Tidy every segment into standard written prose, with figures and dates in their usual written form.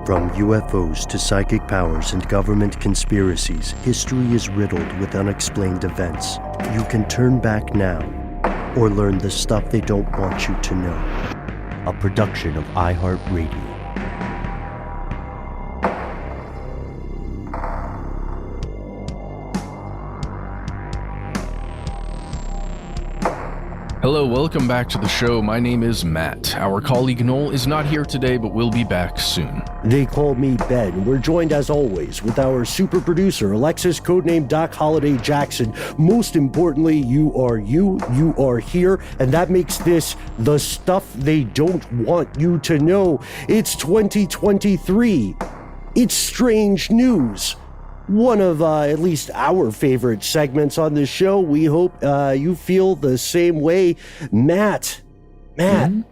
From UFOs to psychic powers and government conspiracies, history is riddled with unexplained events. You can turn back now or learn the stuff they don't want you to know. A production of iHeartRadio. Hello, welcome back to the show. My name is Matt. Our colleague Noel is not here today, but will be back soon. They call me Ben. We're joined as always with our super producer, Alexis, codename Doc Holiday Jackson. Most importantly, you are here, and that makes this the stuff they don't want you to know. It's 2023. It's strange news. One of at least our favorite segments on the show. We hope you feel the same way. Matt, man,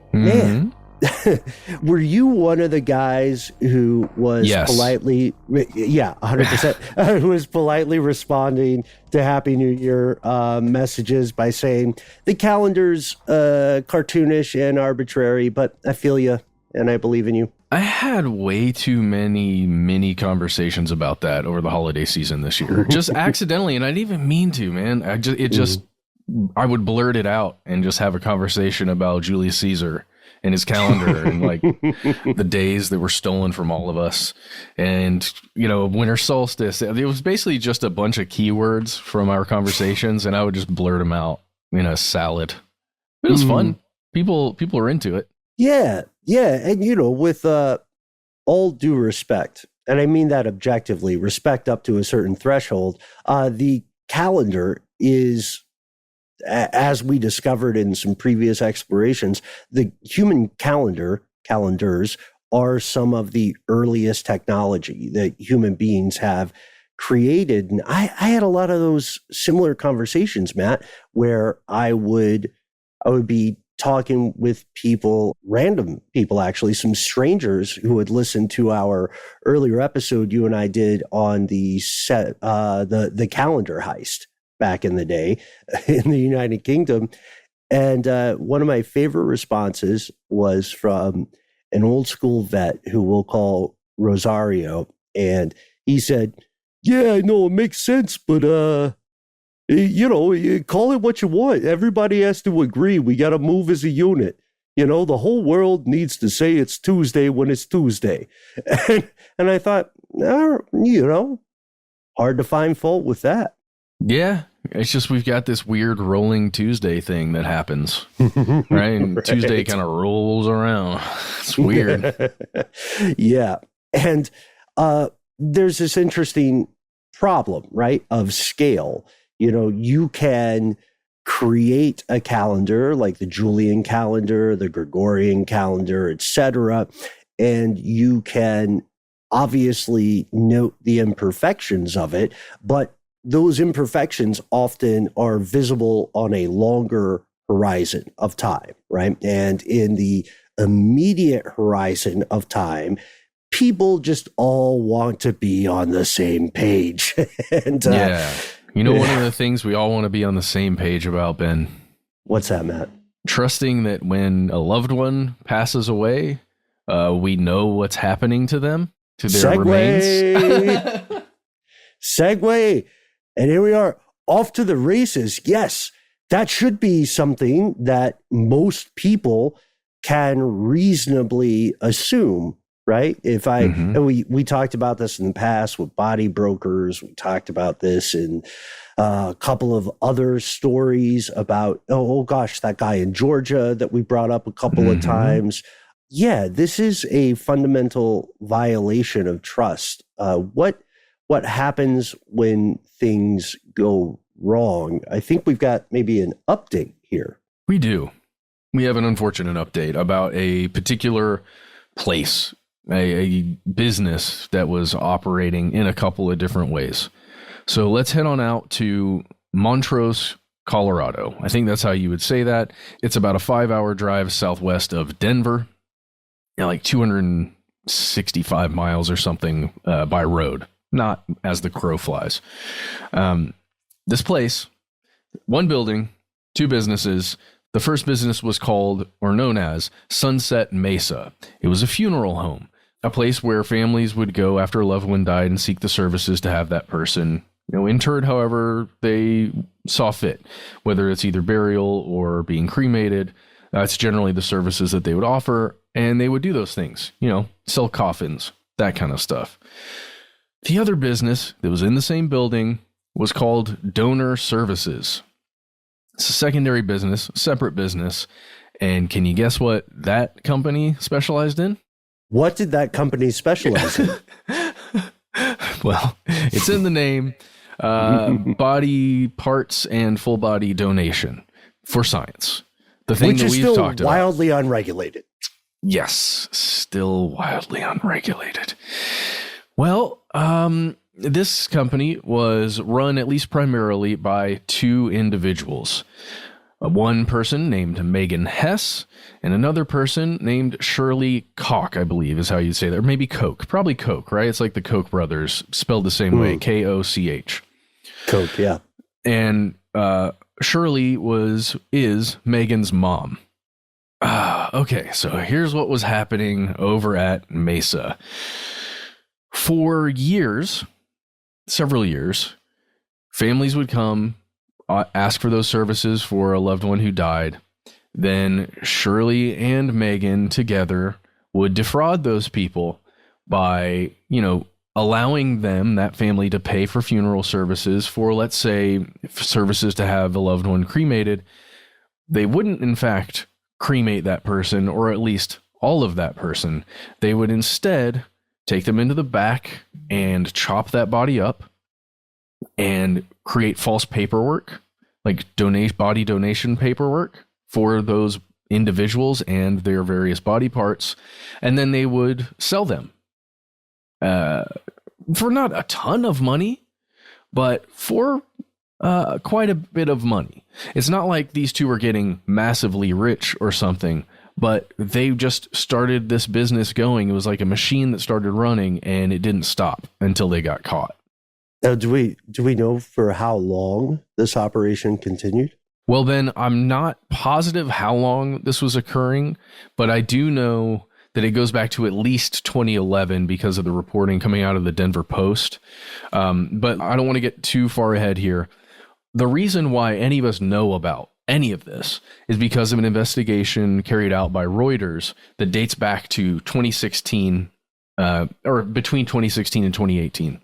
were you one of the guys who was politely, 100%, who was politely responding to Happy New Year messages by saying the calendar's cartoonish and arbitrary, but I feel you and I believe in you? I had way too many mini conversations about that over the holiday season this year, just accidentally, and I didn't even mean to, man. I would blurt it out and just have a conversation about Julius Caesar and his calendar and like the days that were stolen from all of us, and winter solstice. It was basically just a bunch of keywords from our conversations, and I would just blurt them out in a salad. It was fun. People are into it. Yeah. And, with all due respect, and I mean that objectively, respect up to a certain threshold, the calendar is, as we discovered in some previous explorations, the human calendars are some of the earliest technology that human beings have created. And I had a lot of those similar conversations, Matt, where I would be talking with people, random people, actually, some strangers who had listened to our earlier episode you and I did on the calendar heist back in the day in the United Kingdom. And one of my favorite responses was from an old school vet who we'll call Rosario. And he said, yeah, I know it makes sense, but you call it what you want. Everybody has to agree. We got to move as a unit. The whole world needs to say it's Tuesday when it's Tuesday. And I thought, hard to find fault with that. Yeah. It's just we've got this weird rolling Tuesday thing that happens, right? And right. Tuesday kind of rolls around. It's weird. Yeah. And there's this interesting problem, right, of scale. You can create a calendar like the Julian calendar, the Gregorian calendar, etc., and you can obviously note the imperfections of it, but those imperfections often are visible on a longer horizon of time, right? And in the immediate horizon of time, people just all want to be on the same page. And one of the things we all want to be on the same page about, Ben. What's that, Matt? Trusting that when a loved one passes away, we know what's happening to them, to their remains. Segue. And here we are, off to the races. Yes, that should be something that most people can reasonably assume, right? If and we talked about this in the past with body brokers. We talked about this in a couple of other stories about, that guy in Georgia that we brought up a couple of times. Yeah, this is a fundamental violation of trust. What happens when things go wrong? I think we've got maybe an update here. We do. We have an unfortunate update about a particular place, a business that was operating in a couple of different ways. So let's head on out to Montrose, Colorado. I think that's how you would say that. It's about a 5-hour drive southwest of Denver, like 265 miles or something by road, not as the crow flies. This place, one building, two businesses. The first business was called, or known as, Sunset Mesa. It was a funeral home. a place where families would go after a loved one died and seek the services to have that person, interred however they saw fit, whether it's either burial or being cremated. That's generally the services that they would offer, and they would do those things, sell coffins, that kind of stuff. The other business that was in the same building was called Donor Services. It's a secondary business, separate business. And can you guess what that company specialized in? What did that company specialize in? Well, it's in the name, body parts and full body donation for science. The thing Which that is we've still talked about. wildly unregulated. Yes, still wildly unregulated. Well, this company was run at least primarily by two individuals. One person named Megan Hess and another person named Shirley Koch, I believe is how you'd say that. Or maybe Koch. Probably Koch, right? It's like the Koch brothers, spelled the same way, Koch. Koch, yeah. And Shirley is Megan's mom. Okay, so here's what was happening over at Mesa. For years, several years, families would come, ask for those services for a loved one who died. Then Shirley and Megan together would defraud those people by, allowing them, that family, to pay for funeral services for, let's say, services to have a loved one cremated. They wouldn't, in fact, cremate that person, or at least all of that person. They would instead take them into the back and chop that body up and create false paperwork, like body donation paperwork for those individuals and their various body parts. And then they would sell them for not a ton of money, but for quite a bit of money. It's not like these two were getting massively rich or something, but they just started this business going. It was like a machine that started running, and it didn't stop until they got caught. Now, do we know for how long this operation continued? Well, Ben, I'm not positive how long this was occurring, but I do know that it goes back to at least 2011 because of the reporting coming out of the Denver Post. But I don't want to get too far ahead here. The reason why any of us know about any of this is because of an investigation carried out by Reuters that dates back to 2016, or between 2016 and 2018.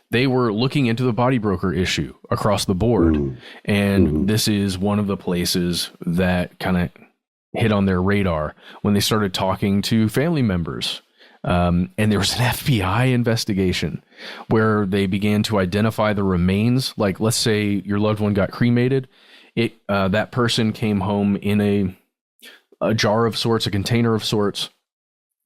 They were looking into the body broker issue across the board. And this is one of the places that kind of hit on their radar when they started talking to family members. And there was an FBI investigation where they began to identify the remains. Like, let's say your loved one got cremated. That person came home in a jar of sorts, a container of sorts.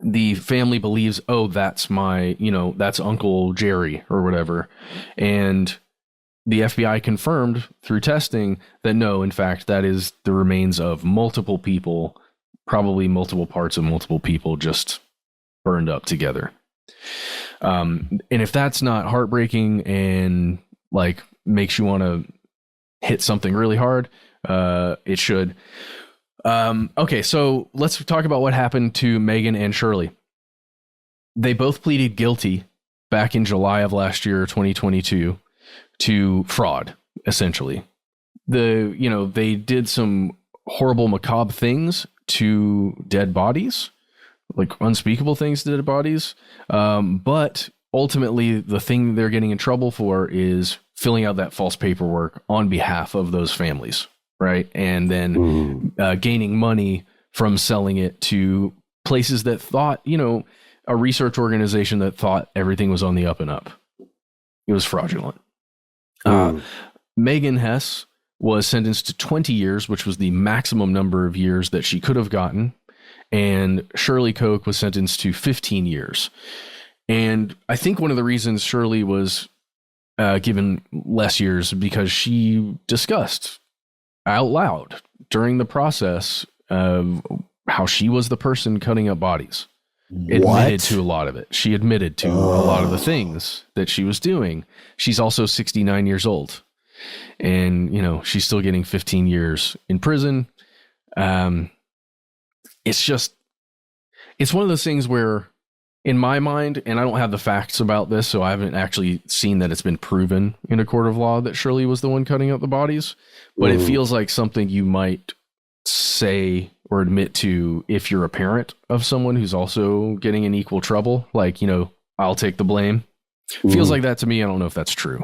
The family believes, oh, that's that's Uncle Jerry or whatever. And the FBI confirmed through testing that no, in fact, that is the remains of multiple people, probably multiple parts of multiple people just burned up together. And if that's not heartbreaking and like makes you want to hit something really hard, it should. Okay, so let's talk about what happened to Megan and Shirley. They both pleaded guilty back in July of last year, 2022, to fraud, essentially. They did some horrible, macabre things to dead bodies, like unspeakable things to dead bodies. But ultimately, the thing they're getting in trouble for is filling out that false paperwork on behalf of those families. Right. And then gaining money from selling it to places that thought, a research organization that thought everything was on the up and up. It was fraudulent. Megan Hess was sentenced to 20 years, which was the maximum number of years that she could have gotten. And Shirley Koch was sentenced to 15 years. And I think one of the reasons Shirley was given less years because she discussed out loud during the process of how she was the person cutting up bodies. Admitted to a lot of it. She admitted to a lot of the things that she was doing. She's also 69 years old. And, she's still getting 15 years in prison. It's one of those things where in my mind, and I don't have the facts about this, so I haven't actually seen that it's been proven in a court of law that Shirley was the one cutting up the bodies, but it feels like something you might say or admit to if you're a parent of someone who's also getting in equal trouble. Like, I'll take the blame. Feels like that to me. I don't know if that's true.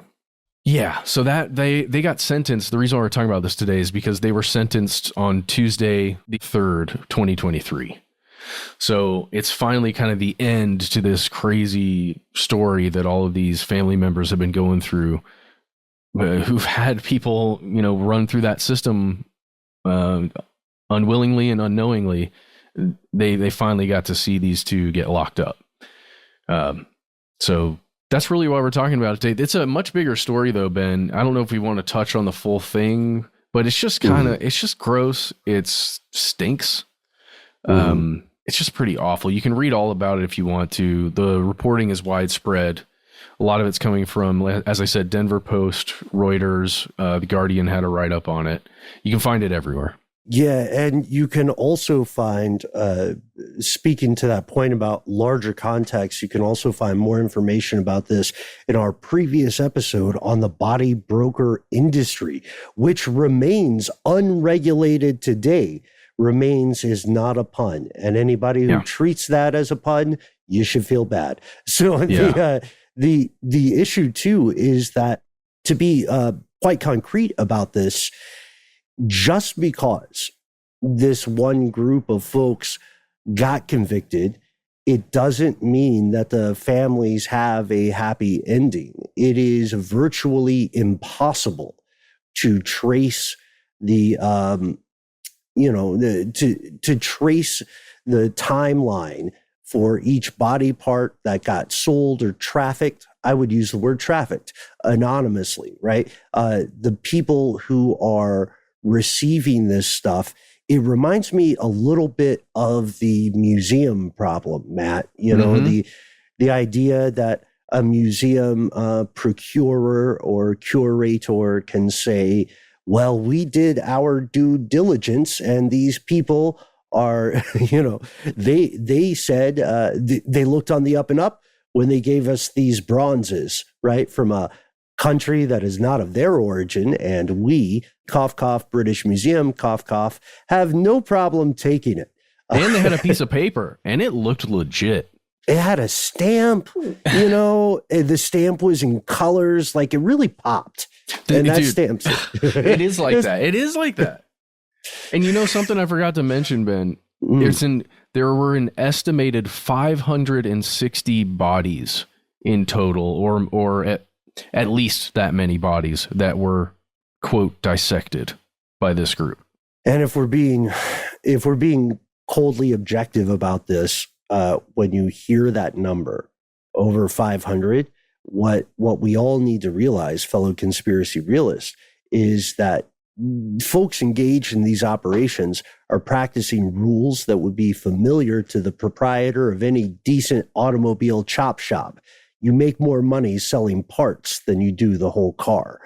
Yeah, so that they got sentenced. The reason why we're talking about this today is because they were sentenced on Tuesday, the 3rd, 2023. So it's finally kind of the end to this crazy story that all of these family members have been going through, who've had people, run through that system unwillingly and unknowingly. They finally got to see these two get locked up. So that's really why we're talking about it today. It's a much bigger story, though, Ben. I don't know if we want to touch on the full thing, but it's just it's just gross. It stinks. It's just pretty awful. You can read all about it if you want to. The reporting is widespread. A lot of it's coming from, as I said, Denver Post, Reuters, The Guardian had a write-up on it. You can find it everywhere. Yeah, and you can also find, speaking to that point about larger context, you can also find more information about this in our previous episode on the body broker industry, which remains unregulated today. Remains is not a pun, and anybody who treats that as a pun, you should feel bad. So the issue too is that, to be quite concrete about this, just because this one group of folks got convicted, it doesn't mean that the families have a happy ending. It is virtually impossible to trace the to trace the timeline for each body part that got sold or trafficked. I would use the word trafficked anonymously, right? The people who are receiving this stuff, it reminds me a little bit of the museum problem, Matt. The idea that a museum procurer or curator can say, well, we did our due diligence, and these people are, they said they looked on the up and up when they gave us these bronzes, right, from a country that is not of their origin, and we, cough, cough, British Museum, cough, cough, have no problem taking it. And they had a piece of paper, and it looked legit. It had a stamp, the stamp was in colors, like it really popped. And that stamps. It is like that. It is like that. And something I forgot to mention, Ben, there were an estimated 560 bodies in total, or at least that many bodies that were, quote, dissected by this group. And if we're being coldly objective about this, when you hear that number, over 500, what we all need to realize, fellow conspiracy realists, is that folks engaged in these operations are practicing rules that would be familiar to the proprietor of any decent automobile chop shop. You make more money selling parts than you do the whole car.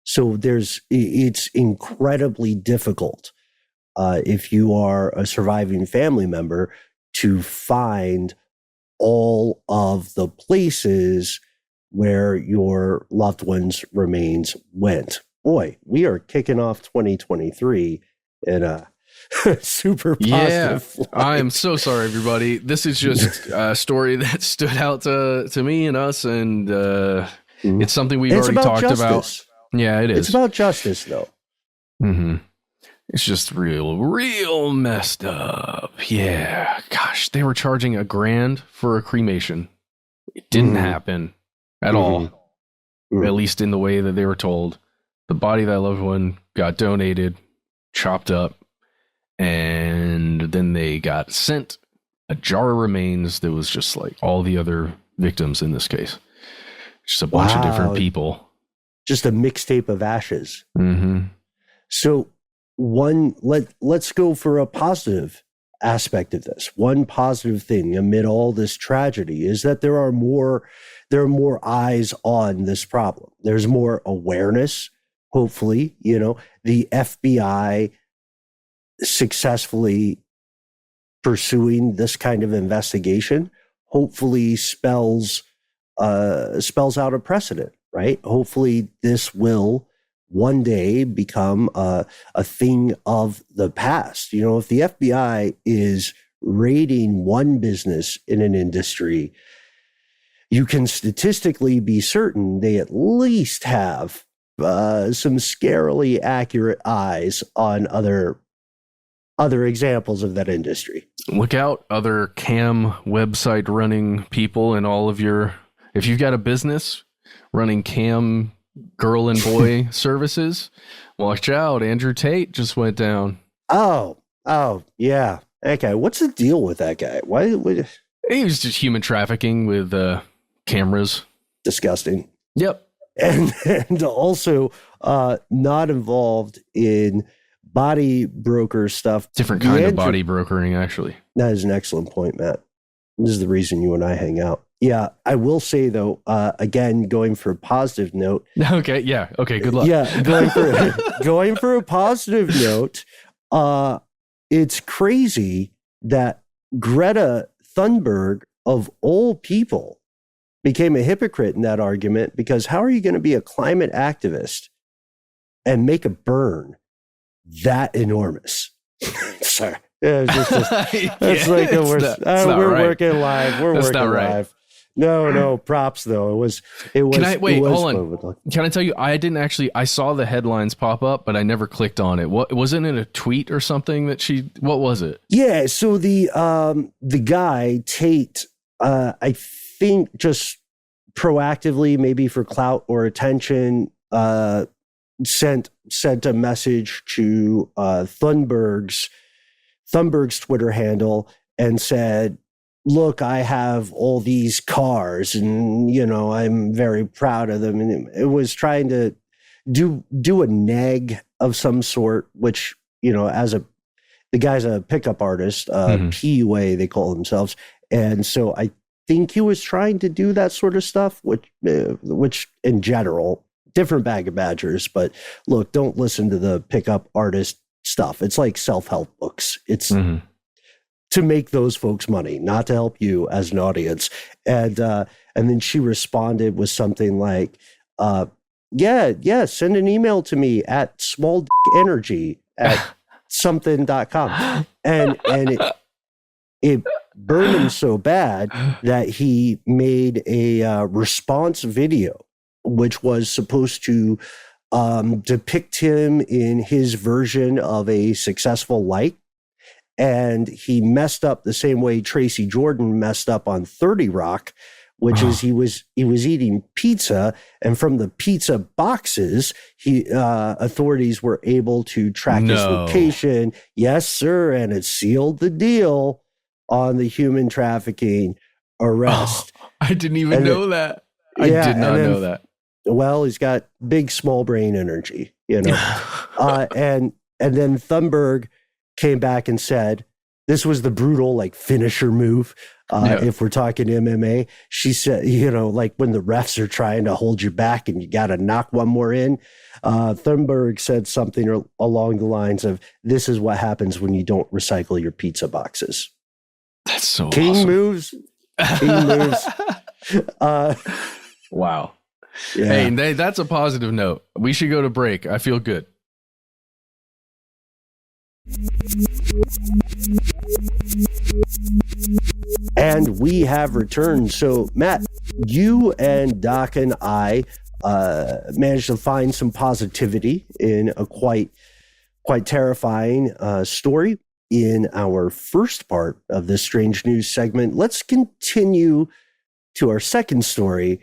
So it's incredibly difficult if you are a surviving family member to find all of the places where your loved one's remains went. Boy, we are kicking off 2023 in a super positive light. I am so sorry, everybody. This is just a story that stood out to me and us, and it's something we've already talked about. Yeah, it is. It's about justice, though. Mm-hmm. It's just real messed up. Yeah. Gosh, they were charging $1,000 for a cremation. It didn't happen at all, at least in the way that they were told. The body of that loved one got donated, chopped up, and then they got sent a jar of remains that was just like all the other victims in this case. Just a bunch of different people. Just a mixtape of ashes. Mm-hmm. So let's go for a positive aspect of this. One positive thing amid all this tragedy is that there are more eyes on this problem. There's more awareness. Hopefully, the FBI successfully pursuing this kind of investigation hopefully spells out a precedent, right? Hopefully this will one day become a thing of the past. You know, if the FBI is raiding one business in an industry, you can statistically be certain they at least have some scarily accurate eyes on other examples of that industry. Look out, other cam website running people and all of your, if you've got a business running cam girl and boy services, watch out. Andrew Tate just went down. Oh, yeah. Okay. What's the deal with that guy? Why? He was just human trafficking with cameras. Disgusting. Yep. And also not involved in body broker stuff. Different kind of body brokering, actually. That is an excellent point, Matt. This is the reason you and I hang out. Yeah, I will say, though, again, going for a positive note. Okay, yeah. Okay, good luck. Yeah, going for a positive note, it's crazy that Greta Thunberg, of all people, became a hypocrite in that argument, because how are you going to be a climate activist and make a burn that enormous? Sorry. It's like the worst. We're right. Working live. We're that's working right. Live. No, props though. It was. Hold on. Can I tell you, I saw the headlines pop up, but I never clicked on it. What wasn't it a tweet or something that what was it? Yeah. So the guy, Tate, I think just proactively, maybe for clout or attention, sent a message to Thunberg's Twitter handle and said, look, I have all these cars and, you know, I'm very proud of them. And it was trying to do a neg of some sort, which, you know, the guy's a pickup artist, PUA, they call themselves. And so I think he was trying to do that sort of stuff, which in general, different bag of badgers. But look, don't listen to the pickup artist stuff. It's like self-help books. It's to make those folks money, not to help you as an audience. And then she responded with something like, yeah, send an email to me at smalldickenergy@something.com. And it burned him so bad that he made a response video, which was supposed to depict him in his version of a successful life. And he messed up the same way Tracy Jordan messed up on 30 Rock, which is he was eating pizza, and from the pizza boxes, authorities were able to track his location. Yes, sir, and it sealed the deal on the human trafficking arrest. Oh, I didn't even know that. I did not know that. Well, he's got big small brain energy, you know. And then Thunberg came back and said, this was the brutal, like, finisher move. If we're talking MMA, she said, you know, like when the refs are trying to hold you back and you got to knock one more in. Thunberg said something along the lines of, this is what happens when you don't recycle your pizza boxes. That's so King awesome. moves. King moves. Wow. Yeah. Hey, that's a positive note. We should go to break. I feel good. And we have returned. So, Matt, you and Doc and I managed to find some positivity in a quite terrifying story in our first part of this strange news segment. Let's continue to our second story.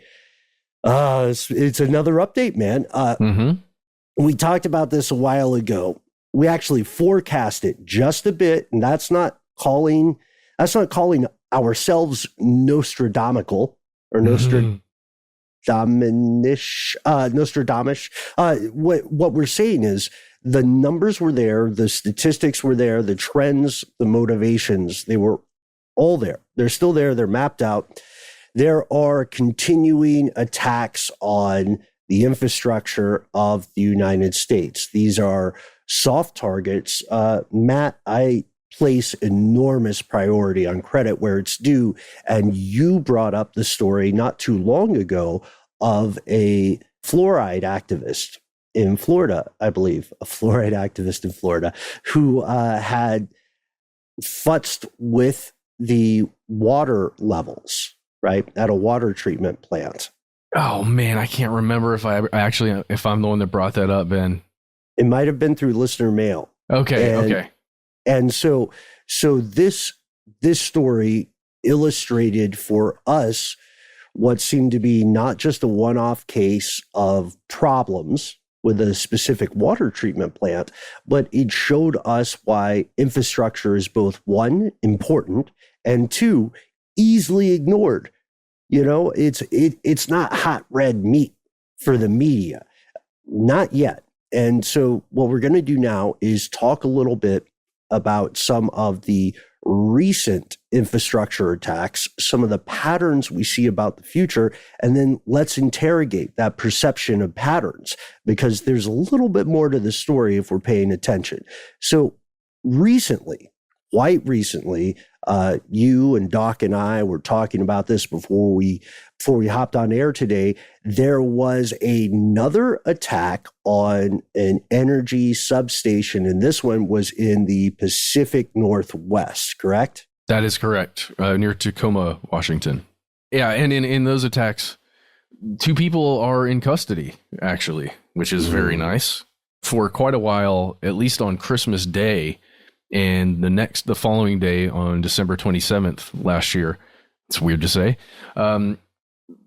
It's another update, man. We talked about this a while ago. We actually forecast it just a bit, and that's not calling ourselves Nostradamical or Nostradamus. What we're saying is the numbers were there, the statistics were there, the trends, the motivations, they were all there. They're still there. They're mapped out. There are continuing attacks on the infrastructure of the United States. These are soft targets. Matt, I place enormous priority on credit where it's due. And you brought up the story not too long ago of a fluoride activist in Florida, I believe, a fluoride activist in Florida who had futzed with the water levels, right, at a water treatment plant. Oh man, I can't remember if if I'm the one that brought that up, Ben. It might have been through listener mail. Okay. And so this story illustrated for us what seemed to be not just a one-off case of problems with a specific water treatment plant, but it showed us why infrastructure is both, one, important, and two, easily ignored. It's not hot red meat for the media, not yet. And so what we're going to do now is talk a little bit about some of the recent infrastructure attacks, some of the patterns we see about the future, and then let's interrogate that perception of patterns, because there's a little bit more to the story if we're paying attention. So quite recently, you and Doc and I were talking about this before we hopped on air today. There was another attack on an energy substation, and this one was in the Pacific Northwest, correct? That is correct, near Tacoma, Washington. Yeah, and in those attacks, 2 people are in custody, actually, which is very nice. For quite a while, at least on Christmas Day, and the following day on December 27th last year, it's weird to say,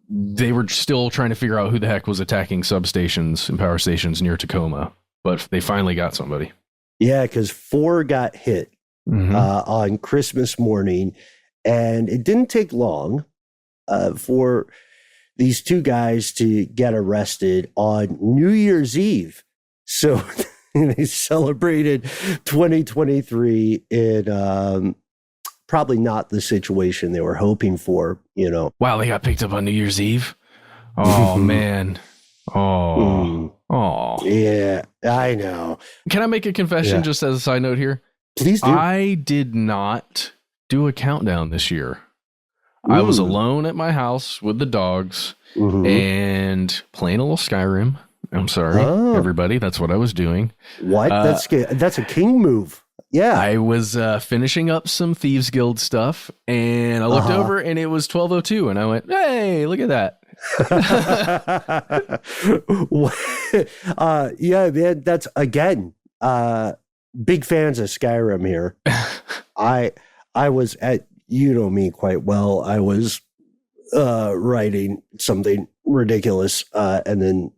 they were still trying to figure out who the heck was attacking substations and power stations near Tacoma, but they finally got somebody. Yeah, because 4 got hit on Christmas morning, and it didn't take long for these 2 guys to get arrested on New Year's Eve. So they celebrated 2023 in probably not the situation they were hoping for, Wow, they got picked up on New Year's Eve? Oh, man. Oh. Yeah, I know. Can I make a confession just as a side note here? Please do. I did not do a countdown this year. I was alone at my house with the dogs and playing a little Skyrim. I'm sorry, everybody. That's what I was doing. What? That's a king move. Yeah. I was finishing up some Thieves Guild stuff, and I looked over, and it was 12:02, and I went, "Hey, look at that!" Yeah, man. That's again. Big fans of Skyrim here. I was at, me quite well. I was writing something ridiculous, and then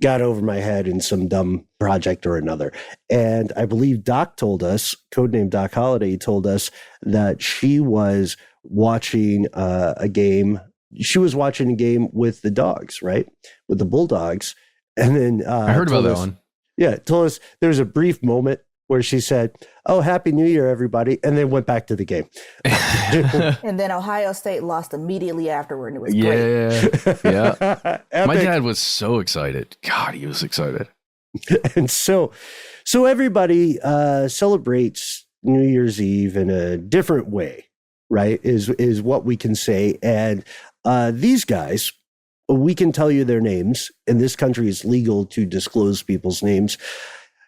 got over my head in some dumb project or another. And I believe Doc told us, codename Doc Holliday, told us that she was watching a game. She was watching a game with the dogs, right? With the Bulldogs. And then I heard about that one. Yeah, told us there was a brief moment where she said, "Oh, Happy New Year, everybody," and then went back to the game. And then Ohio State lost immediately afterward. It was great. Yeah. My dad was so excited. God, he was excited. And so everybody celebrates New Year's Eve in a different way, right? Is what we can say. And these guys, we can tell you their names. In this country, it's legal to disclose people's names.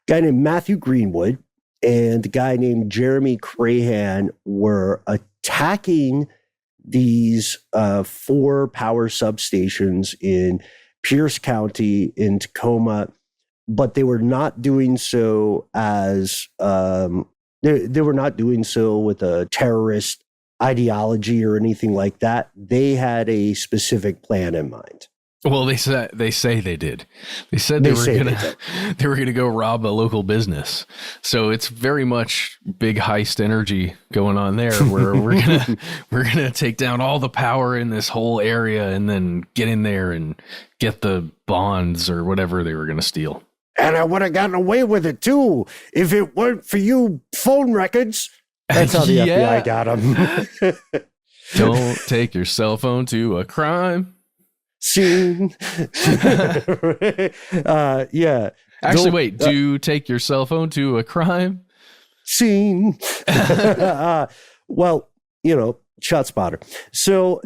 A guy named Matthew Greenwood and a guy named Jeremy Crahan were attacking these 4 power substations in Pierce County in Tacoma, but they were not doing so as they were not doing so with a terrorist ideology or anything like that. They had a specific plan in mind. Well, they say they did. They said they were gonna go rob a local business. So it's very much big heist energy going on there, where we're gonna take down all the power in this whole area and then get in there and get the bonds or whatever they were gonna steal. And I would have gotten away with it too if it weren't for you phone records. That's how the FBI got them. Don't take your cell phone to a crime scene. Yeah. Actually, wait. Do take your cell phone to a crime scene. Well, shot spotter. So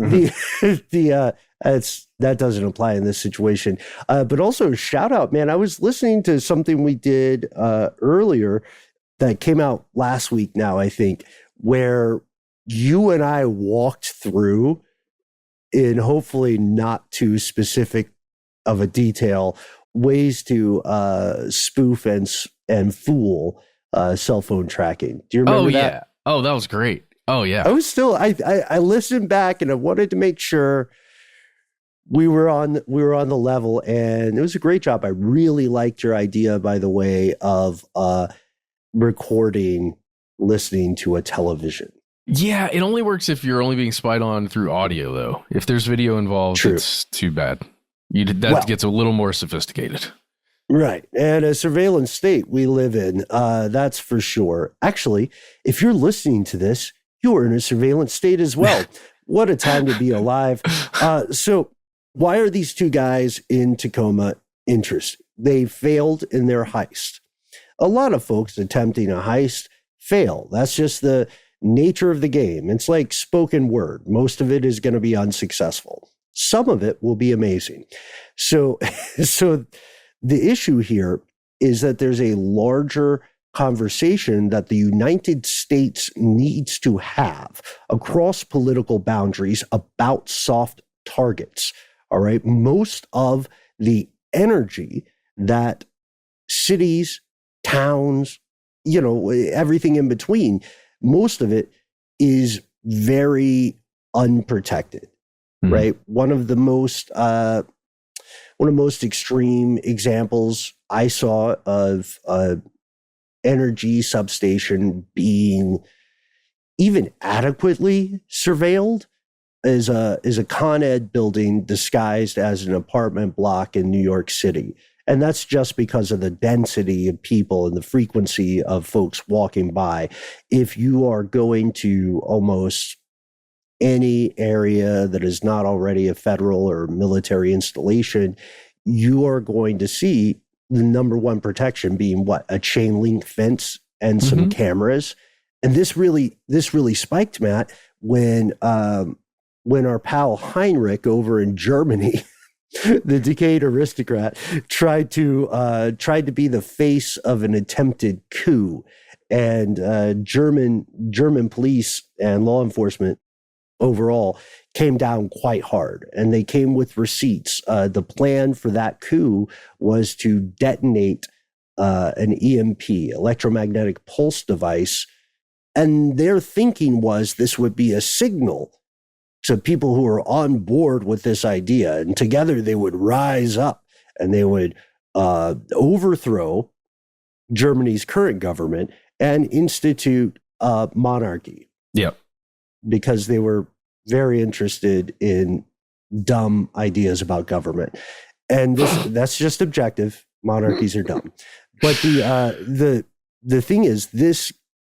that doesn't apply in this situation. But also shout out, man. I was listening to something we did earlier that came out last week now, I think, where you and I walked through, in hopefully not too specific of a detail, ways to spoof and fool cell phone tracking. Do you remember that? Yeah. Oh, that was great. Oh yeah. I listened back and I wanted to make sure we were on the level, and it was a great job. I really liked your idea, by the way, of recording listening to a television. Yeah, it only works if you're only being spied on through audio, though. If there's video involved, True. It's too bad. That gets a little more sophisticated. Right. And a surveillance state we live in, that's for sure. Actually, if you're listening to this, you're in a surveillance state as well. What a time to be alive. So why are these two guys in Tacoma interesting? They failed in their heist. A lot of folks attempting a heist fail. That's just the nature of the game. It's like spoken word. Most of it is going to be unsuccessful. Some of it will be amazing. So the issue here is that there's a larger conversation that the United States needs to have across political boundaries about soft targets. All right. Most of the energy that cities, towns, everything in between, most of it is very unprotected, right? One of the most extreme examples I saw of energy substation being even adequately surveilled is a Con Ed building disguised as an apartment block in New York City. And that's just because of the density of people and the frequency of folks walking by. If you are going to almost any area that is not already a federal or military installation, you are going to see the number one protection being what? A chain link fence and some cameras. And this really spiked, Matt, when our pal Heinrich over in Germany, the decayed aristocrat, tried to be the face of an attempted coup, and German police and law enforcement overall came down quite hard, and they came with receipts. The plan for that coup was to detonate an EMP, electromagnetic pulse device, and their thinking was this would be a signal to people who are on board with this idea, and together they would rise up and they would overthrow Germany's current government and institute monarchy. Yep. Because they were very interested in dumb ideas about government. And that's just objective. Monarchies are dumb. But the thing is, this,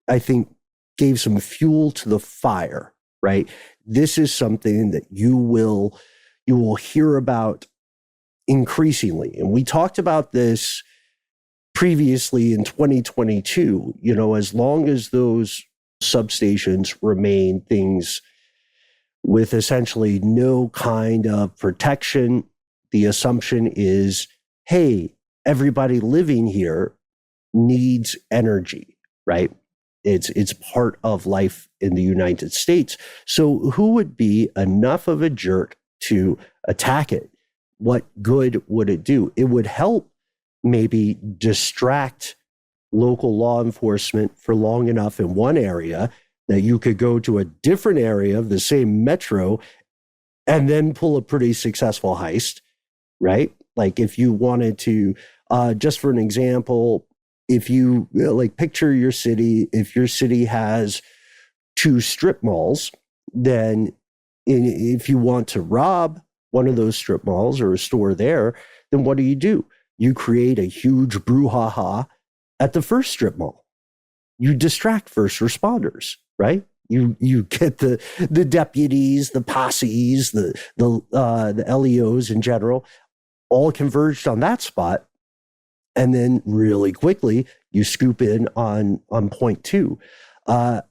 I think, gave some fuel to the fire, right? This is something that you will hear about increasingly. And we talked about this previously in 2022. As long as those substations remain things with essentially no kind of protection, the assumption is, hey, everybody living here needs energy, right? It's part of life in the United States. So who would be enough of a jerk to attack it? What good would it do? It would help maybe distract local law enforcement for long enough in one area that you could go to a different area of the same metro and then pull a pretty successful heist, right? Like if you wanted to, just for an example, if you picture your city, if your city has 2 strip malls, then if you want to rob one of those strip malls or a store there, then what do? You create a huge brouhaha at the first strip mall. You distract first responders, right? You get the deputies, the posses, the LEOs in general, all converged on that spot. And then really quickly, you scoop in on point two. Well,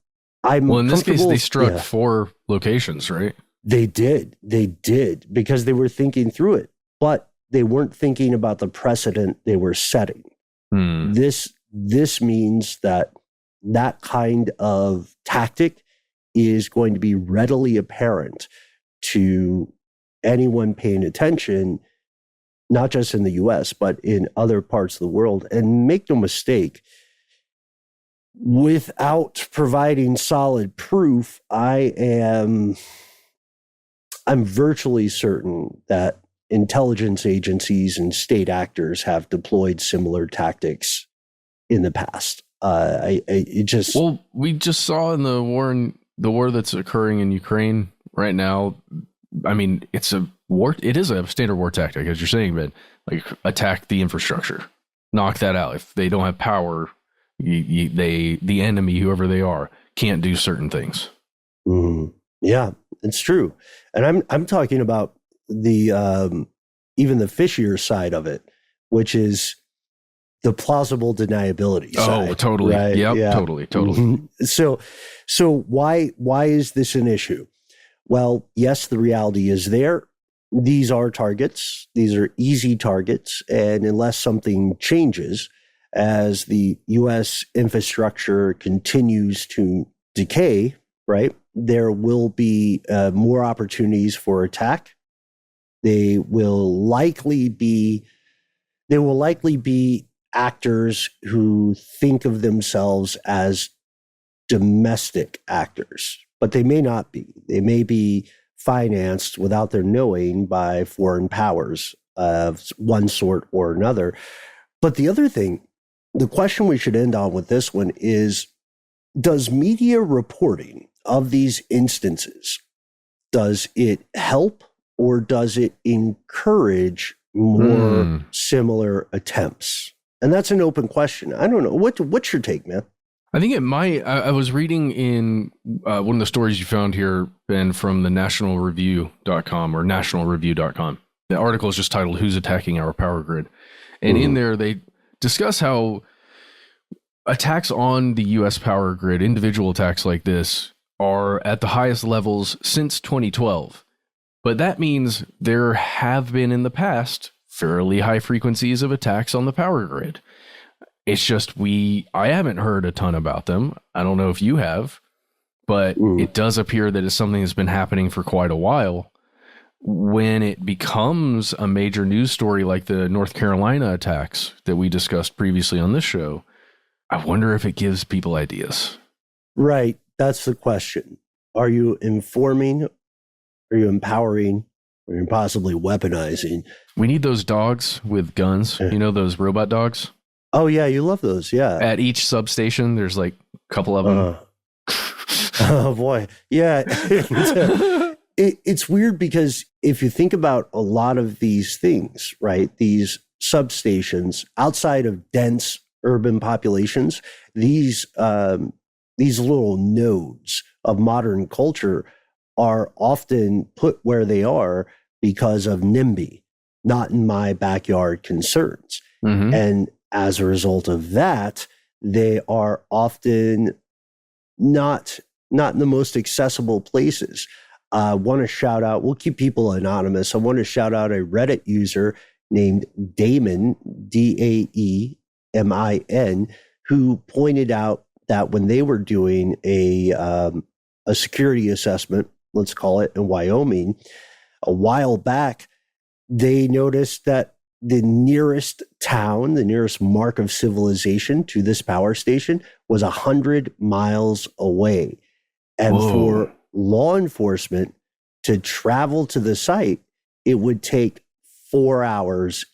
in this case, they struck 4 locations, right? They did, because they were thinking through it, but they weren't thinking about the precedent they were setting. This means that kind of tactic is going to be readily apparent to anyone paying attention, not just in the US, but in other parts of the world. And make no mistake, without providing solid proof, I'm virtually certain that intelligence agencies and state actors have deployed similar tactics in the past. We just saw in the war that's occurring in Ukraine right now. I mean, it's a war. It is a standard war tactic, as you're saying, but like attack the infrastructure, knock that out. If they don't have power, the enemy, whoever they are, can't do certain things. Yeah, it's true. And I'm talking about the even the fishier side of it, which is the plausible deniability side. Oh, totally. Right? Yep, yeah. Totally. So why is this an issue? Well, yes, the reality is there. These are targets. These are easy targets. And unless something changes, as the U.S. infrastructure continues to decay, right, there will be more opportunities for attack. They will likely be actors who think of themselves as domestic actors, but they may not be. They may be financed without their knowing by foreign powers of one sort or another. But the other thing, the question we should end on with this one is, does media reporting of these instances, does it help or does it encourage more similar attempts? And that's an open question. I don't know. What's your take, man? I think it might. I was reading in one of the stories you found here, Ben, from the nationalreview.com or nationalreview.com. The article is just titled, "Who's Attacking Our Power Grid?" And in there, they discuss how attacks on the U.S. power grid, individual attacks like this, are at the highest levels since 2012. But that means there have been in the past fairly high frequencies of attacks on the power grid. It's just I haven't heard a ton about them. I don't know if you have, but it does appear that it's something that's been happening for quite a while. When it becomes a major news story like the North Carolina attacks that we discussed previously on this show, I wonder if it gives people ideas. Right. That's the question. Are you informing? Are you empowering? Or are you possibly weaponizing? We need those dogs with guns. You know, those robot dogs? Oh, yeah. You love those. Yeah. At each substation, there's like a couple of them. Oh, boy. Yeah. It's weird because if you think about a lot of these things, right, these substations outside of dense urban populations, these little nodes of modern culture are often put where they are because of NIMBY, not in my backyard concerns. And as a result of that, they are often not in the most accessible places. I want to shout out, we'll keep people anonymous. I want to shout out a Reddit user named Damon, Daemin, who pointed out that when they were doing a security assessment, let's call it, in Wyoming, a while back, they noticed that the nearest town, the nearest mark of civilization to this power station was 100 miles away. And for law enforcement to travel to the site, it would take 4 hours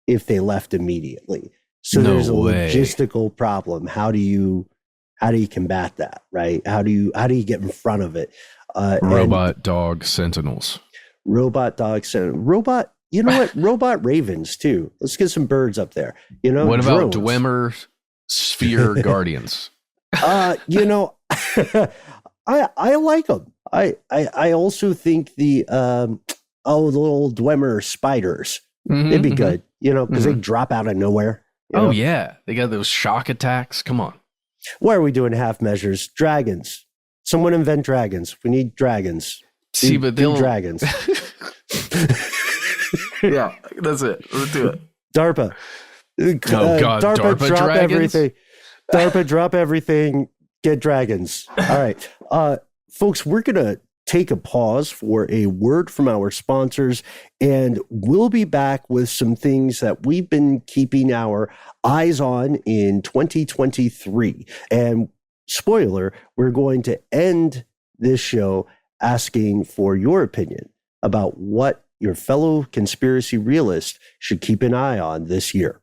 if they left immediately. So there's a logistical problem. How do you combat that, right? How do you get in front of it? Robot dog sentinels. Robot dog sentinels. Robot, you know what? Robot ravens too. Let's get some birds up there. You know, what about Dwemer sphere guardians? You know, I like them. I also think the little Dwemer spiders, they'd be good, you know, because they drop out of nowhere. Oh, yeah. They got those shock attacks. Come on. Why are we doing half measures? Dragons. Someone invent dragons. We need dragons. See, but they'll dragons. Yeah, that's it. Let's do it. DARPA. Oh, God. DARPA drop dragons? everything. DARPA, drop everything. Get dragons. All right. Folks, we're going to take a pause for a word from our sponsors, and we'll be back with some things that we've been keeping our eyes on in 2023. And spoiler, we're going to end this show asking for your opinion about what your fellow conspiracy realist should keep an eye on this year.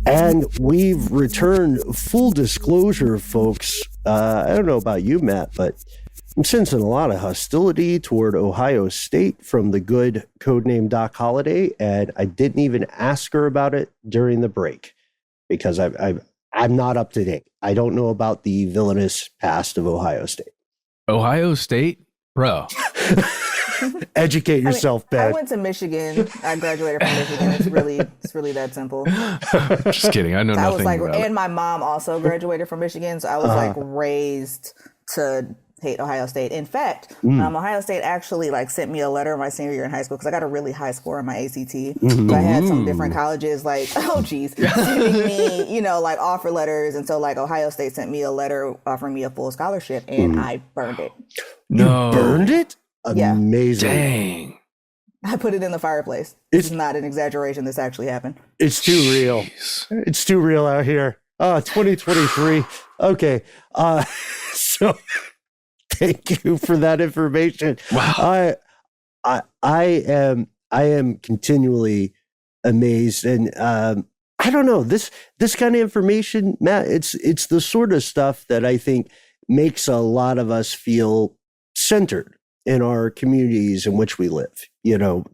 And we've returned. Full disclosure, folks. I don't know about you, Matt, but I'm sensing a lot of hostility toward Ohio State from the good codename Doc Holliday, and I didn't even ask her about it during the break because I'm not up to date. I don't know about the villainous past of Ohio State. Ohio State? Bro. Educate yourself, Ben. I went to Michigan. I graduated from Michigan. It's really that simple. Just kidding. I know nothing about it. And my mom also graduated from Michigan, so I was like raised to hate Ohio State. In fact, Ohio State actually like sent me a letter my senior year in high school because I got a really high score on my ACT. So I had some different colleges like, sending me, like offer letters. And so like Ohio State sent me a letter offering me a full scholarship, and I burned it. No. You burned it? Yeah. Amazing. Dang. I put it in the fireplace. It's not an exaggeration. This actually happened. It's too real. It's too real out here. 2023. Okay. So thank you for that information. Wow. I am continually amazed, and I don't know, this kind of information, Matt, it's the sort of stuff that I think makes a lot of us feel centered in our communities in which we live.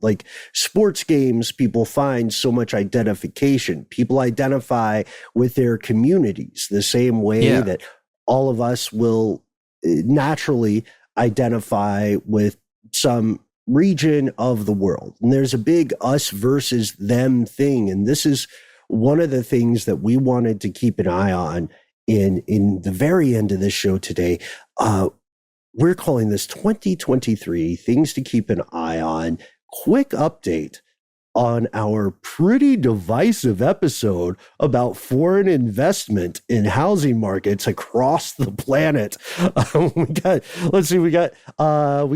Like sports games, people find so much identification. People identify with their communities the same way that all of us will naturally identify with some region of the world. And there's a big us versus them thing. And this is one of the things that we wanted to keep an eye on in the very end of this show today. We're calling this 2023 Things to Keep an Eye On. Quick update on our pretty divisive episode about foreign investment in housing markets across the planet. We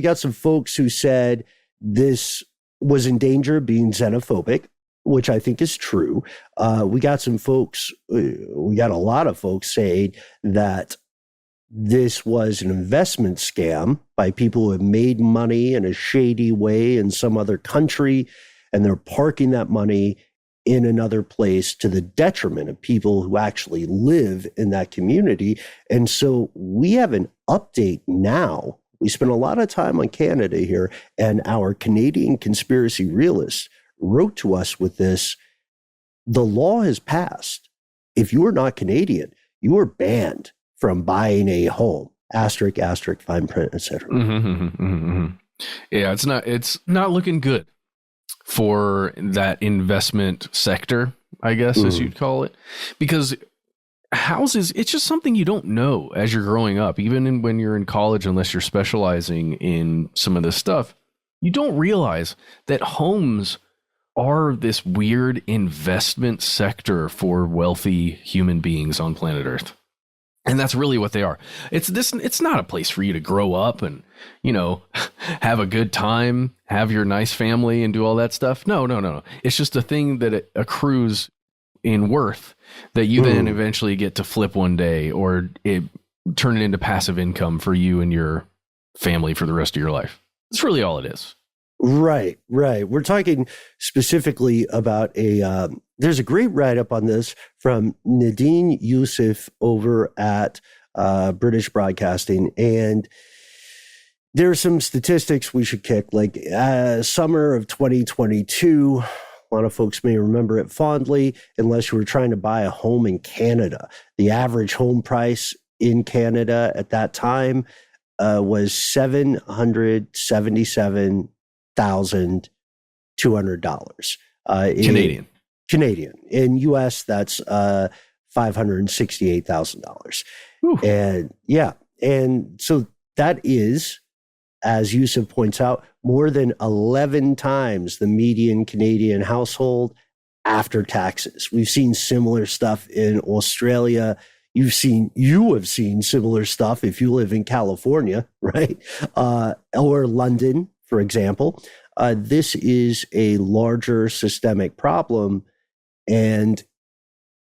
got some folks who said this was in danger of being xenophobic, which I think is true. We got a lot of folks saying that this was an investment scam by people who have made money in a shady way in some other country, and they're parking that money in another place to the detriment of people who actually live in that community. And so we have an update now. We spent a lot of time on Canada here, and our Canadian conspiracy realists wrote to us with this. The law has passed. If you are not Canadian, you are banned from buying a home, asterisk, fine print, etc. Yeah, it's not looking good for that investment sector, I guess, as you'd call it, because houses, it's just something you don't know as you're growing up, even when you're in college, unless you're specializing in some of this stuff. You don't realize that homes are this weird investment sector for wealthy human beings on planet Earth. And that's really what they are. It's not a place for you to grow up and, have a good time, have your nice family and do all that stuff. No. It's just a thing that it accrues in worth that you then eventually get to flip one day, or turn it into passive income for you and your family for the rest of your life. That's really all it is. Right. We're talking specifically about there's a great write-up on this from Nadine Youssef over at British Broadcasting. And there's some statistics we should kick, like summer of 2022. A lot of folks may remember it fondly, unless you were trying to buy a home in Canada. The average home price in Canada at that time was $777 $1,200. Canadian. In US, that's $568,000. And yeah. And so that is, as Yusuf points out, more than 11 times the median Canadian household after taxes. We've seen similar stuff in Australia. You have seen similar stuff if you live in California, right? Or London, for example. This is a larger systemic problem. And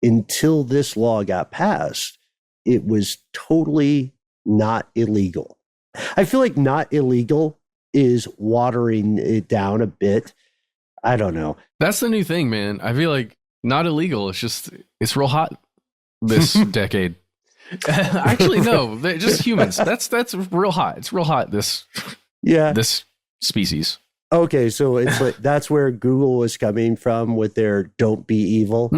until this law got passed, it was totally not illegal. I feel like not illegal is watering it down a bit. I don't know. That's the new thing, man. I feel like not illegal. It's real hot this decade. Actually, no, they're just humans. That's real hot. It's real hot. This species. Okay, so it's like that's where Google was coming from with their "don't be evil"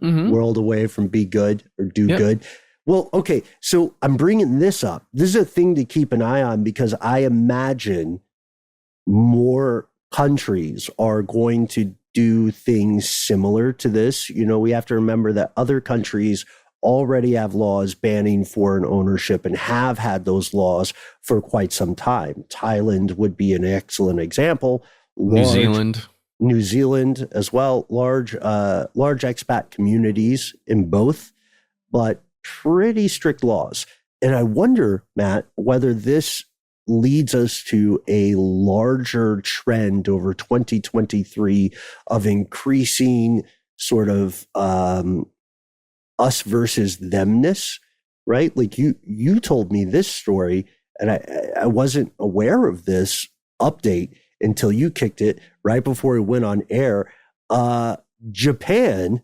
world away from be good or do good. Well, okay, so I'm bringing this up. This is a thing to keep an eye on because I imagine more countries are going to do things similar to this. You know, we have to remember that other countries already have laws banning foreign ownership and have had those laws for quite some time. Thailand would be an excellent example. New Zealand as well. Large expat communities in both, but pretty strict laws. And I wonder, Matt, whether this leads us to a larger trend over 2023 of increasing sort of us versus themness, right? Like you told me this story and I wasn't aware of this update until you kicked it right before it went on air. Japan,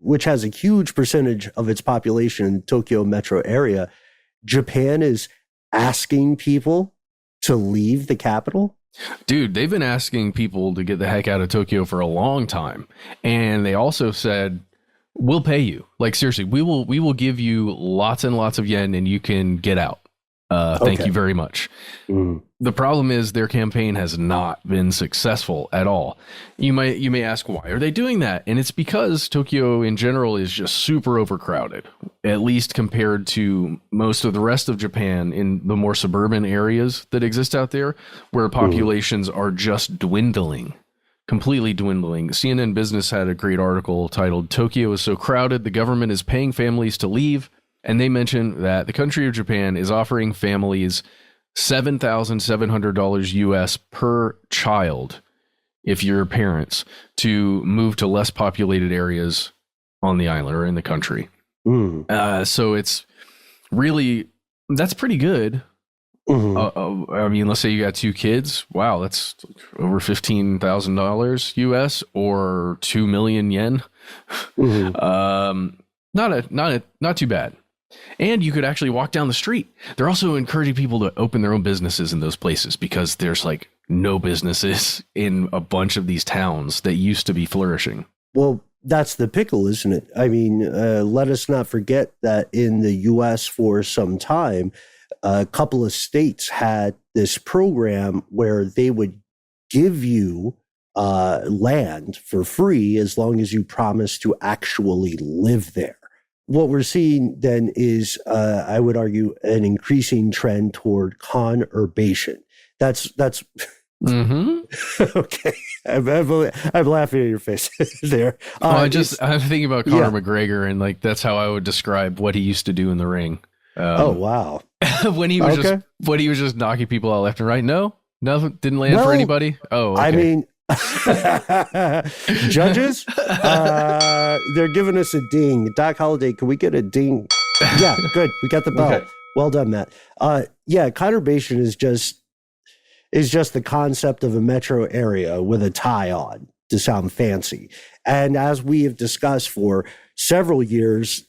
which has a huge percentage of its population in the Tokyo metro area, Japan is asking people to leave the capital. Dude, they've been asking people to get the heck out of Tokyo for a long time. And they also said, we'll pay you. Like, seriously, we will give you lots and lots of yen and you can get out. Thank you very much. The problem is their campaign has not been successful at all. You may ask, why are they doing that? And it's because Tokyo in general is just super overcrowded, at least compared to most of the rest of Japan in the more suburban areas that exist out there, where populations are just dwindling. Completely dwindling. CNN Business had a great article titled "Tokyo is so crowded, the government is paying families to leave." And they mentioned that the country of Japan is offering families $7,700 US per child if you're parents to move to less populated areas on the island or in the country. So it's really, that's pretty good. I mean, let's say you got 2 kids. Wow, that's over $15,000 US or 2 million yen. Not too bad. And you could actually walk down the street. They're also encouraging people to open their own businesses in those places because there's like no businesses in a bunch of these towns that used to be flourishing. Well, that's the pickle, isn't it? I mean, let us not forget that in the U.S. for some time, a couple of states had this program where they would give you land for free as long as you promise to actually live there. What we're seeing then is, I would argue, an increasing trend toward conurbation. That's okay. I'm laughing at your face there. I'm thinking about Conor McGregor, and like that's how I would describe what he used to do in the ring. Oh wow! when he was just knocking people out left and right. No, nothing didn't land for anybody. Oh, okay. I mean. Judges, they're giving us a ding. Doc Holliday, can we get a ding? Yeah, good. We got the bell. Okay. Well done, Matt. Conurbation is just the concept of a metro area with a tie on to sound fancy. And as we have discussed for several years,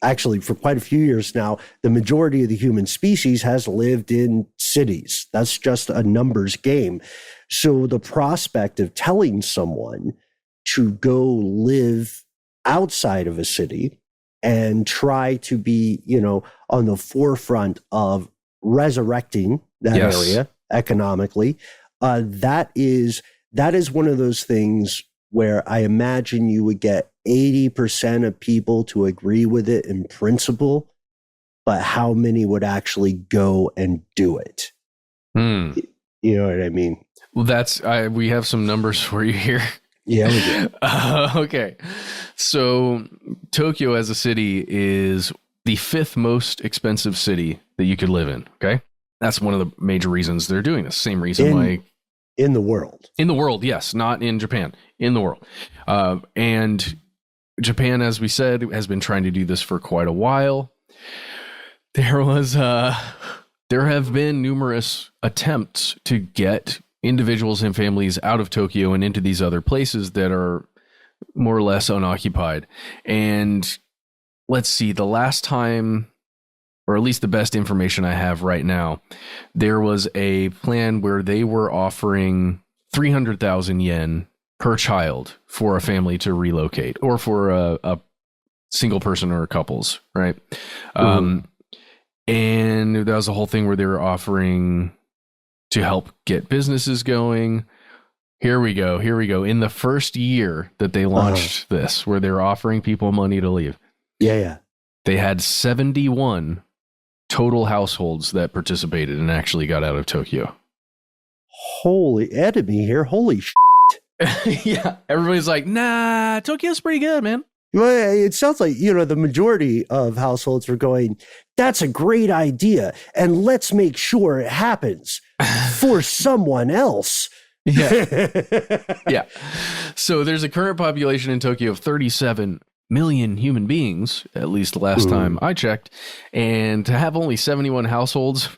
actually for quite a few years now, the majority of the human species has lived in cities. That's just a numbers game. So the prospect of telling someone to go live outside of a city and try to be, on the forefront of resurrecting that area economically That is one of those things where I imagine you would get 80% of people to agree with it in principle, but how many would actually go and do it? You know what I mean? Well, we have some numbers for you here. Yeah, we do. Okay. So Tokyo as a city is the 5th most expensive city that you could live in. Okay. That's one of the major reasons they're doing this. Same reason why. In the world. In the world, yes. Not in Japan. In the world. And Japan, as we said, has been trying to do this for quite a while. There have been numerous attempts to get individuals and families out of Tokyo and into these other places that are more or less unoccupied. And let's see, the last time, or at least the best information I have right now, there was a plan where they were offering 300,000 yen per child for a family to relocate, or for a single person or couples, right? And that was the whole thing where they were offering to help get businesses going. Here we go. In the first year that they launched this, where they were offering people money to leave. Yeah. They had 71 total households that participated and actually got out of Tokyo. Holy enemy here. Holy Yeah. Everybody's like, nah, Tokyo's pretty good, man. Well, it sounds like, the majority of households are going, that's a great idea, and let's make sure it happens for someone else. Yeah. So there's a current population in Tokyo of 37 million human beings, at least the last time I checked. And to have only 71 households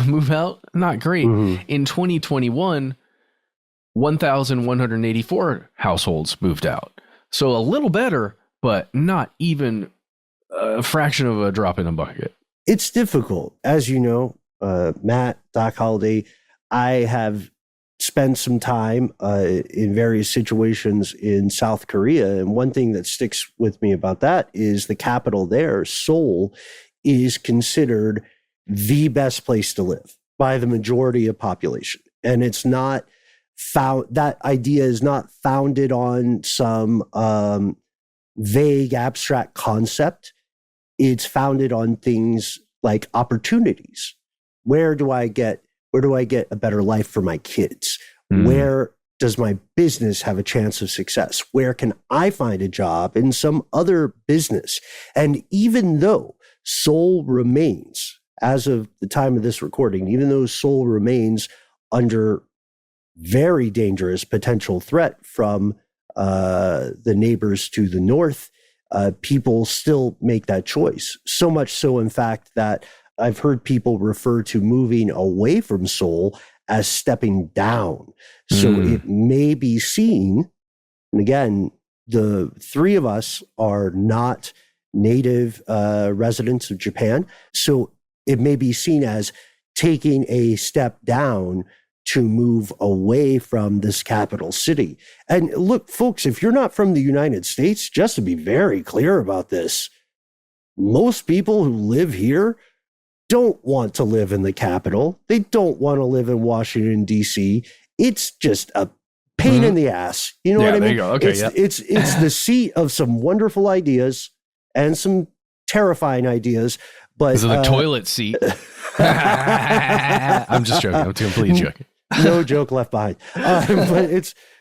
move out, not great. In 2021, 1,184 households moved out. So a little better, but not even a fraction of a drop in a bucket. It's difficult. As you know, Matt, Doc Holliday, I have spent some time in various situations in South Korea. And one thing that sticks with me about that is the capital there, Seoul, is considered the best place to live by the majority of population. And it's not that idea is not founded on some vague abstract concept. It's founded on things like opportunities. Where do I get a better life for my kids? Where does my business have a chance of success? Where can I find a job in some other business? And even though Seoul remains, as of the time of this recording, even though Seoul remains under very dangerous potential threat from the neighbors to the north, people still make that choice. So much so, in fact, that I've heard people refer to moving away from Seoul as stepping down. So it may be seen, and again, the three of us are not native residents of Japan, so it may be seen as taking a step down to move away from this capital city. And look, folks, if you're not from the United States, just to be very clear about this, most people who live here don't want to live in the capital. They don't want to live in Washington, D.C. It's just a pain in the ass. You know what I mean? There you go. Okay, it's the seat of some wonderful ideas and some terrifying ideas. But this is the toilet seat. I'm just joking. I'm completely joking. No joke left behind.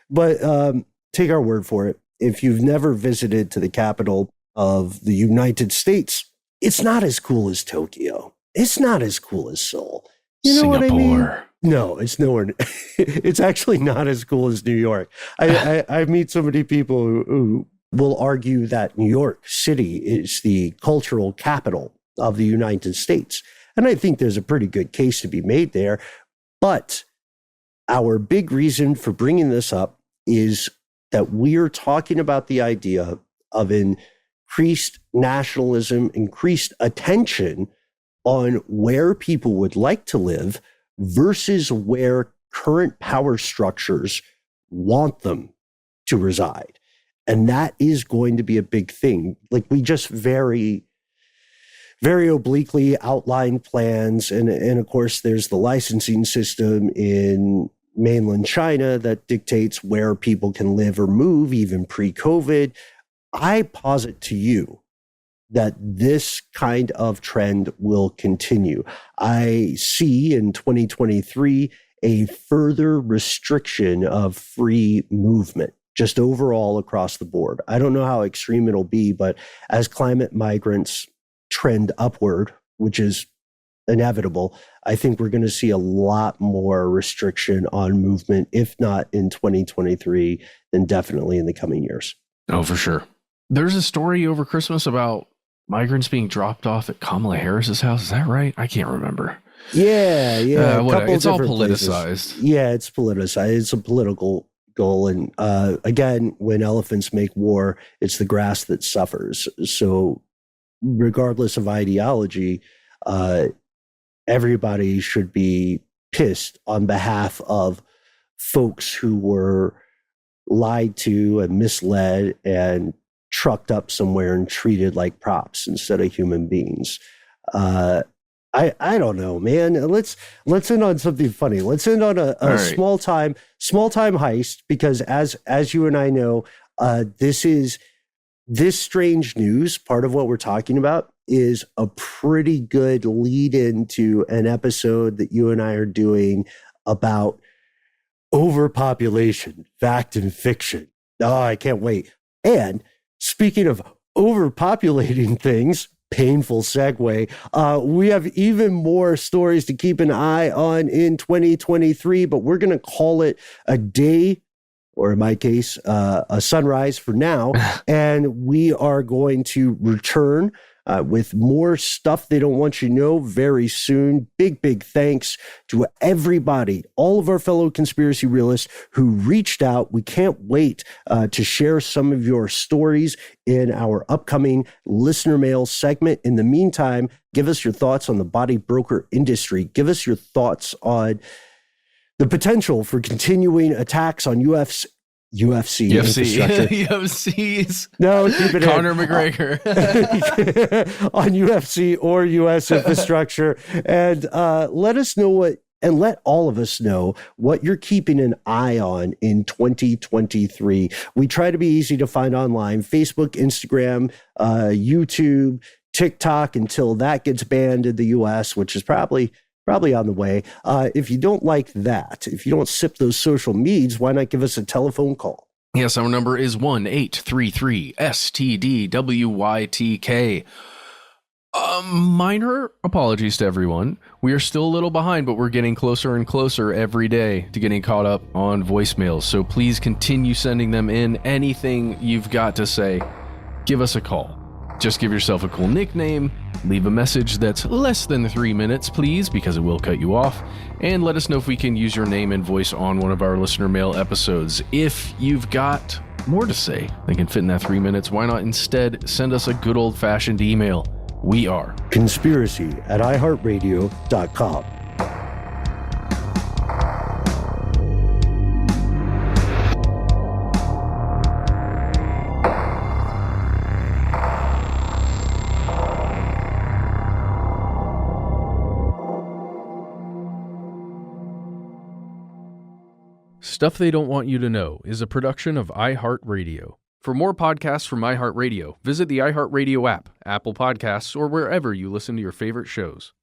But take our word for it. If you've never visited to the capital of the United States, it's not as cool as Tokyo. It's not as cool as Seoul. You know Singapore. what I mean? No, it's nowhere. It's actually not as cool as New York. I meet so many people who will argue that New York City is the cultural capital of the United States. And I think there's a pretty good case to be made there. But our big reason for bringing this up is that we're talking about the idea of increased nationalism, increased attention on where people would like to live versus where current power structures want them to reside. And that is going to be a big thing. Like, we just very, very obliquely outlined plans. And of course, there's the licensing system in mainland China that dictates where people can live or move, even pre-COVID. I posit to you that this kind of trend will continue. I see in 2023 a further restriction of free movement, just overall across the board. I don't know how extreme it'll be, but as climate migrants trend upward, which is inevitable, I think we're going to see a lot more restriction on movement, if not in 2023, then definitely in the coming years. Oh, for sure. There's a story over Christmas about migrants being dropped off at Kamala Harris's house. Is that right? I can't remember. Yeah. It's all politicized. Places. Yeah, it's politicized. It's a political goal. And again, when elephants make war, it's the grass that suffers. So regardless of ideology, everybody should be pissed on behalf of folks who were lied to and misled and trucked up somewhere and treated like props instead of human beings. I don't know, man. Let's end on something funny. Let's end on a right. small time heist, because as you and I know, this strange news, part of what we're talking about, is a pretty good lead into an episode that you and I are doing about overpopulation, fact and fiction. Oh, I can't wait. And speaking of overpopulating things, painful segue, we have even more stories to keep an eye on in 2023, but we're going to call it a day, or in my case, a sunrise for now. And we are going to return with more stuff they don't want you to know very soon. Big thanks to everybody, all of our fellow conspiracy realists who reached out. We can't wait to share some of your stories in our upcoming listener mail segment. In the meantime, give us your thoughts on the body broker industry. Give us your thoughts on the potential for continuing attacks on UFC infrastructure. UFC's. No, keep it Conor McGregor. On UFC or US infrastructure. And let us know and let all of us know what you're keeping an eye on in 2023. We try to be easy to find online: Facebook, Instagram, YouTube, TikTok, until that gets banned in the US, which is probably on the way. If you don't like that, if you don't sip those social meds, why not give us a telephone call? Yes, our number is 1-833-STDWYTK. Minor apologies to everyone. We are still a little behind, but we're getting closer and closer every day to getting caught up on voicemails. So please continue sending them in. Anything you've got to say, give us a call. Just give yourself a cool nickname, leave a message that's less than 3 minutes, please, because it will cut you off, and let us know if we can use your name and voice on one of our listener mail episodes. If you've got more to say that can fit in that 3 minutes, why not instead send us a good old-fashioned email? We are conspiracy@iHeartRadio.com. Stuff They Don't Want You to Know is a production of iHeartRadio. For more podcasts from iHeartRadio, visit the iHeartRadio app, Apple Podcasts, or wherever you listen to your favorite shows.